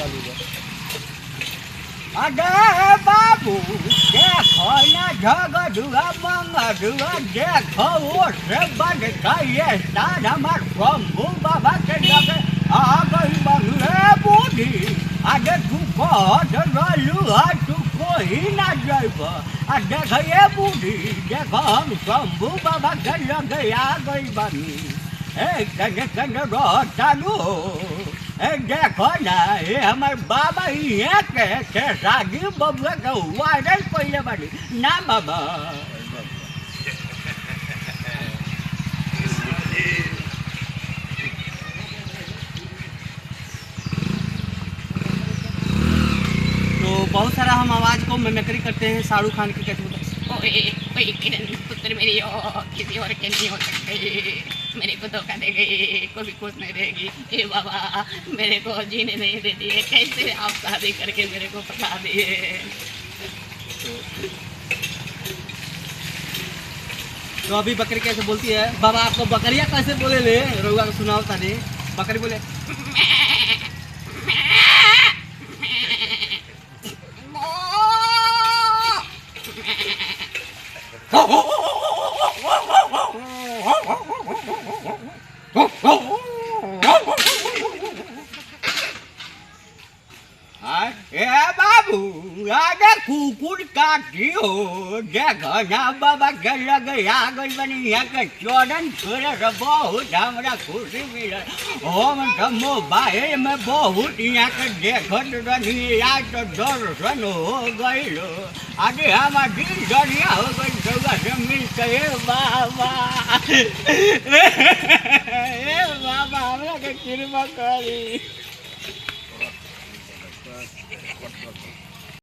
ચાલુ છે. અરે બાબુ દેખો ના જગડુઆ મંગડુઆ દેખો છે બડ કહીએ તારા શંભુ બાબા કે લગે આ ગઈ બંગલે બુઢી આજે તું કહત રહ્યું હતું કોઈ ના જઈબ આ દેખ એ બુઢી દેખો હમ શંભુ બાબા કે લગે આ ગઈ બંગલી એ કને રહો ચાલુ ए देखो ना ये हमारे बाबा ये के शादी बबुआ के वायरल पहले बाड़ी ना बाबा तो बहुत सारा हम आवाज़ को मिमिक्री करते हैं शाहरुख खान की कैसे बोलते ओए कोई किरण पुत्र मेरी और किसी और के नहीं हो सकते मेरे को धोखा दे गई कोई खुश नहीं रहेगी ए बाबा मेरे को जीने नहीं दे दिए कैसे आप शादी करके मेरे को फंसा दिए तो अभी बकरी कैसे बोलती है बाबा आपको बकरियाँ कैसे बोले ले रउआ को सुनाओ ताने बकरी बोले ए बाबू आगे कुकुर काटी हो देखो ना बाबा के लगे आ गई बनी यहाँ के चौड़न छोड़े से बहुत हमारा खुशी मिले हम तो भाई में बहुत यहाँ के देखो रही आज तो दर्शन हो गई लो आगे हमारा दिल दरिया हो गई जगह से मिल के बाबा ए बाबा हमरा के कृपा करी